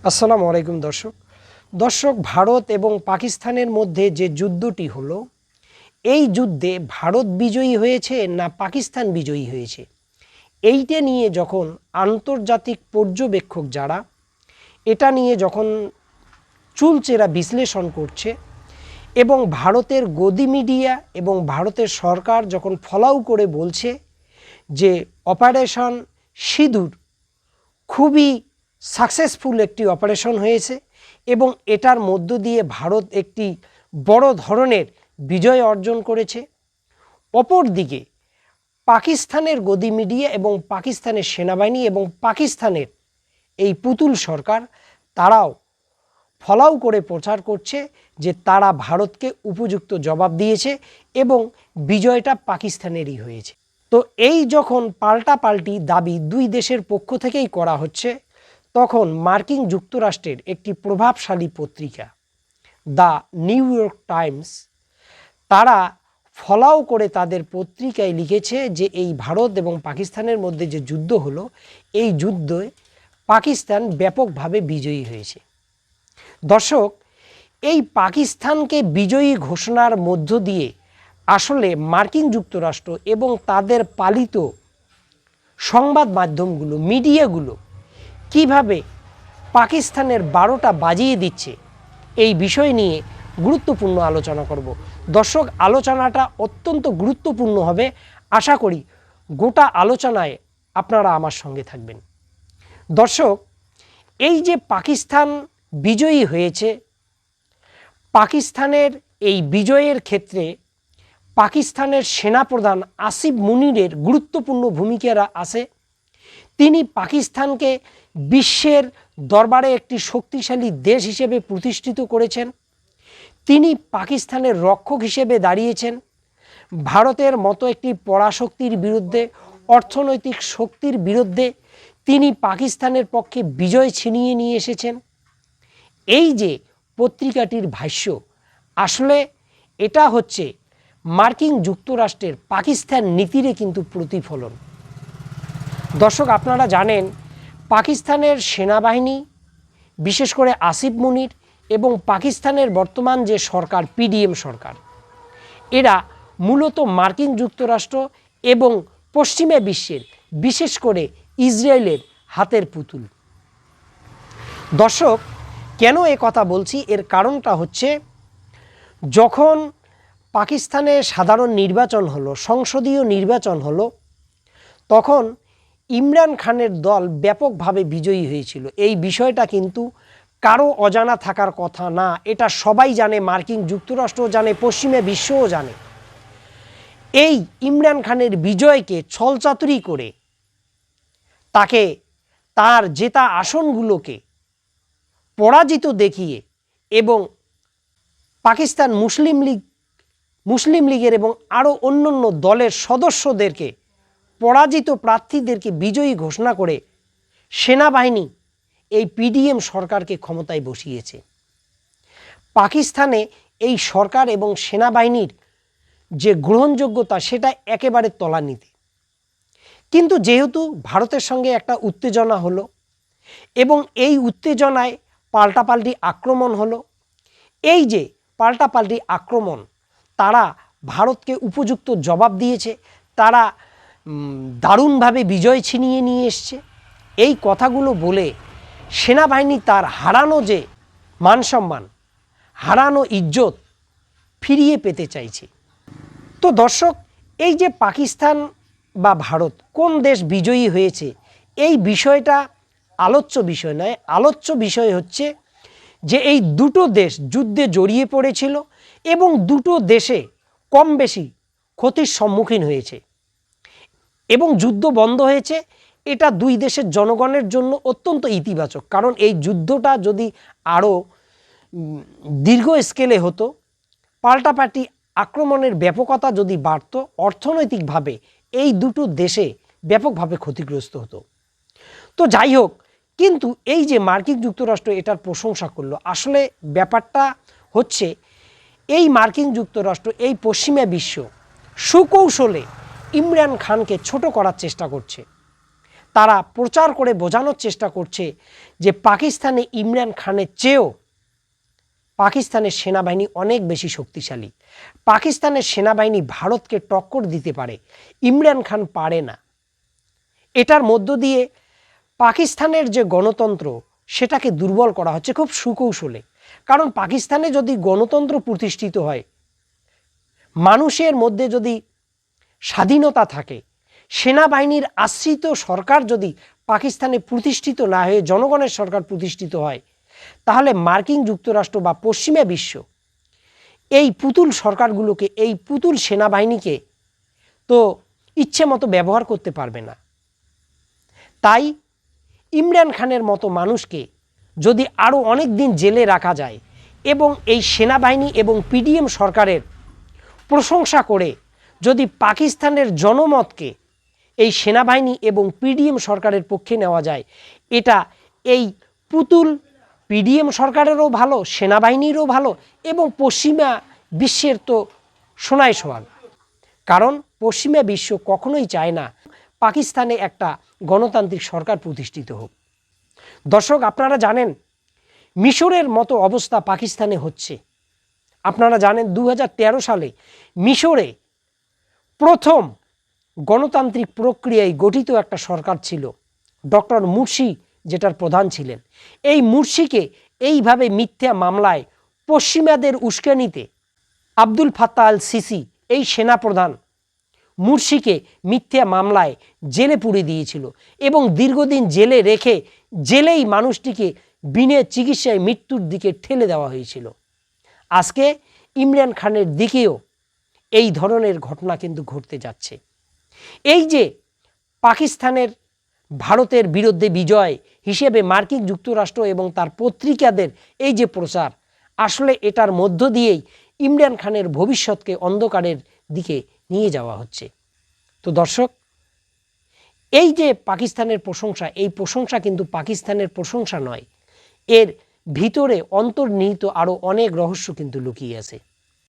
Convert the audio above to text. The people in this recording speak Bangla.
আসসালামু আলাইকুম দর্শক ভারত এবং পাকিস্তানের মধ্যে যে যুদ্ধটি হলো, এই যুদ্ধে ভারত বিজয়ী হয়েছে না পাকিস্তান বিজয়ী হয়েছে, এইটা নিয়ে যখন আন্তর্জাতিক পর্যবেক্ষক যারা এটা নিয়ে যখন চুলচেরা বিশ্লেষণ করছে এবং ভারতের গদি মিডিয়া এবং ভারতের সরকার যখন ফলাও করে বলছে যে অপারেশন সিঁদুর খুবই সাকসেসফুল একটি অপারেশন হয়েছে এবং এটার মধ্য দিয়ে ভারত একটি বড় ধরনের বিজয় অর্জন করেছে। অপরদিকে পাকিস্তানের গদি মিডিয়া এবং পাকিস্তানের সেনাবাহিনী এবং পাকিস্তানের এই পুতুল সরকার তারাও ফলাও করে প্রচার করছে যে তারা ভারতকে উপযুক্ত জবাব দিয়েছে এবং বিজয়টা পাকিস্তানেরই হয়েছে। তো এই যখন পাল্টাপাল্টি দাবি দুই দেশের পক্ষ থেকেই করা হচ্ছে, তখন মার্কিন যুক্তরাষ্ট্রের একটি প্রভাবশালী পত্রিকা দ্য নিউ ইয়র্ক টাইমস তারা ফলাও করে তাদের পত্রিকায় লিখেছে যে এই ভারত এবং পাকিস্তানের মধ্যে যে যুদ্ধ হলো, এই যুদ্ধে পাকিস্তান ব্যাপকভাবে বিজয়ী হয়েছে। দর্শক, এই পাকিস্তানকে বিজয়ী ঘোষণার মধ্য দিয়ে আসলে মার্কিন যুক্তরাষ্ট্র এবং তাদের পালিত সংবাদ মাধ্যমগুলো, মিডিয়াগুলো কিভাবে পাকিস্তানের 12টা বাজিয়ে দিচ্ছে, এই বিষয় নিয়ে গুরুত্বপূর্ণ আলোচনা করব। দর্শক, আলোচনাটা অত্যন্ত গুরুত্বপূর্ণ হবে। আশা করি গোটা আলোচনায় আপনারা আমার সঙ্গে থাকবেন। দর্শক, এই যে পাকিস্তান বিজয়ী হয়েছে, পাকিস্তানের এই বিজয়ের ক্ষেত্রে পাকিস্তানের সেনাপ্রধান আসিফ মুনিরের গুরুত্বপূর্ণ ভূমিকা আছে। তিনি পাকিস্তানকে বিশ্বের দরবারে একটি শক্তিশালী দেশ হিসেবে প্রতিষ্ঠিত করেছেন। তিনি পাকিস্তানের রক্ষক হিসেবে দাঁড়িয়েছেন। ভারতের মতো একটি পরাশক্তির বিরুদ্ধে, অর্থনৈতিক শক্তির বিরুদ্ধে তিনি পাকিস্তানের পক্ষে বিজয় ছিনিয়ে নিয়ে এসেছেন। এই যে পত্রিকাটির ভাষ্য, আসলে এটা হচ্ছে মার্কিন যুক্তরাষ্ট্রের পাকিস্তান নীতিরে কিন্তু প্রতিফলন। দর্শক, আপনারা জানেন পাকিস্তানের সেনাবাহিনী, বিশেষ করে আসিফ মুনির এবং পাকিস্তানের বর্তমান যে সরকার পিডিএম সরকার, এরা মূলত মার্কিন যুক্তরাষ্ট্র এবং পশ্চিমা বিশ্বের, বিশেষ করে ইসরায়েলের হাতের পুতুল। দর্শক, কেন এ কথা বলছি, এর কারণটা হচ্ছে যখন পাকিস্তানে সাধারণ নির্বাচন হলো, সংসদীয় নির্বাচন হলো, তখন ইমরান খানের দল ব্যাপকভাবে বিজয়ী হয়েছিল। এই বিষয়টা কিন্তু কারো অজানা থাকার কথা না, এটা সবাই জানে, মার্কিন যুক্তরাষ্ট্র জানে, পশ্চিমা বিশ্বও জানে। এই ইমরান খানের বিজয়কে ছলচাতুরি করে তাকে তার জেতা আসনগুলোকে পরাজিত দেখিয়ে এবং পাকিস্তান মুসলিম লীগের এবং আরও অন্যান্য দলের সদস্যদেরকে, পরাজিত প্রার্থীদেরকে বিজয়ী ঘোষণা করে সেনাবাহিনী এই পিডিএম সরকারকে ক্ষমতায় বসিয়েছে। পাকিস্তানে এই সরকার এবং সেনাবাহিনীর যে গ্রহণযোগ্যতা, সেটা একেবারে তলানিতে। কিন্তু যেহেতু ভারতের সঙ্গে একটা উত্তেজনা হলো এবং এই উত্তেজনায় পাল্টাপাল্টি আক্রমণ হলো, এই যে পাল্টাপাল্টি আক্রমণ, তারা ভারতকে উপযুক্ত জবাব দিয়েছে, তারা দারুণভাবে বিজয় ছিনিয়ে নিয়ে এসছে। এই কথাগুলো বলে সেনাবাহিনী তার হারানো যে মানসম্মান, হারানো ইজ্জত ফিরিয়ে পেতে চাইছে। তো দর্শক, এই যে পাকিস্তান বা ভারত কোন দেশ বিজয়ী হয়েছে, এই বিষয়টা আলোচ্য বিষয় নয়। আলোচ্য বিষয় হচ্ছে যে এই দুটো দেশ যুদ্ধে জড়িয়ে পড়েছিল এবং দুটো দেশে কম বেশি ক্ষতির সম্মুখীন হয়েছে এবং যুদ্ধ বন্ধ হয়েছে। এটা দুই দেশের জনগণের জন্য অত্যন্ত ইতিবাচক, কারণ এই যুদ্ধটা যদি আরও দীর্ঘ স্কেলে হতো, পাল্টাপাল্টি আক্রমণের ব্যাপকতা যদি বাড়ত, অর্থনৈতিকভাবে এই দুটো দেশে ব্যাপকভাবে ক্ষতিগ্রস্ত হতো। তো যাই হোক, কিন্তু এই যে মার্কিন যুক্তরাষ্ট্র এটার প্রশংসা করলো, আসলে ব্যাপারটা হচ্ছে এই মার্কিন যুক্তরাষ্ট্র, এই পশ্চিমা বিশ্ব সুকৌশলে ইমরান খানকে ছোট করার চেষ্টা করছে। তারা প্রচার করে বোঝানোর চেষ্টা করছে যে পাকিস্তানে ইমরান খানের চেয়েও পাকিস্তানের সেনাবাহিনী অনেক বেশি শক্তিশালী। পাকিস্তানের সেনাবাহিনী ভারতকে টক্কর দিতে পারে, ইমরান খান পারে না। এটার মধ্য দিয়ে পাকিস্তানের যে গণতন্ত্র সেটাকে দুর্বল করা হচ্ছে খুব সুকৌশলে। কারণ পাকিস্তানে যদি গণতন্ত্র প্রতিষ্ঠিত হয়, মানুষের মধ্যে যদি স্বাধীনতা থাকে, সেনাবাহিনীর আশ্রিত সরকার যদি পাকিস্তানে প্রতিষ্ঠিত না হয়ে জনগণের সরকার প্রতিষ্ঠিত হয়, তাহলে মার্কিন যুক্তরাষ্ট্র বা পশ্চিমা বিশ্ব এই পুতুল সরকারগুলোকে, এই পুতুল সেনাবাহিনীকে তো ইচ্ছে মতো ব্যবহার করতে পারবে না। তাই ইমরান খানের মতো মানুষকে যদি আরও অনেক দিন জেলে রাখা যায় এবং এই সেনাবাহিনী এবং পিডিএম সরকারের প্রশংসা করে যদি পাকিস্তানের জনমতকে এই সেনাবাহিনী এবং পিডিএম সরকারের পক্ষে নেওয়া যায়, এটা এই পুতুল পিডিএম সরকারেরও ভালো, সেনাবাহিনীরও ভালো এবং পশ্চিমা বিশ্বের তো সোনায় সোহাগ। কারণ পশ্চিমা বিশ্ব কখনোই চায় না পাকিস্তানে একটা গণতান্ত্রিক সরকার প্রতিষ্ঠিত হোক। দর্শক, আপনারা জানেন মিশরের মতো অবস্থা পাকিস্তানে হচ্ছে। আপনারা জানেন 2013 সালে মিশরে প্রথম গণতান্ত্রিক প্রক্রিয়ায় গঠিত একটা সরকার ছিল, ডক্টর মুরসি যেটার প্রধান ছিলেন। এই মুরসিকে এইভাবে মিথ্যা মামলায় পশ্চিমাদের উস্কানিতে আব্দুল ফাত্তাহ আল সিসি, এই সেনাপ্রধান, মুরসিকে মিথ্যা মামলায় জেলে পুরে দিয়েছিল এবং দীর্ঘদিন জেলে রেখে জেলেই মানুষটিকে বিনা চিকিৎসায় মৃত্যুর দিকে ঠেলে দেওয়া হয়েছিল। আজকে ইমরান খানের দিকেও এই ধরনের ঘটনা কিন্তু ঘটতে যাচ্ছে। এই যে পাকিস্তানের ভারতের বিরুদ্ধে বিজয় হিসেবে মার্কিন যুক্তরাষ্ট্র এবং তার পত্রিকাদের এই যে প্রচার, আসলে এটার মধ্য দিয়েই ইমরান খানের ভবিষ্যৎকে অন্ধকারের দিকে নিয়ে যাওয়া হচ্ছে। তো দর্শক, এই যে পাকিস্তানের প্রশংসা, এই প্রশংসা কিন্তু পাকিস্তানের প্রশংসা নয়, এর ভিতরে অন্তর্নিহিত আরও অনেক রহস্য কিন্তু লুকিয়ে আছে।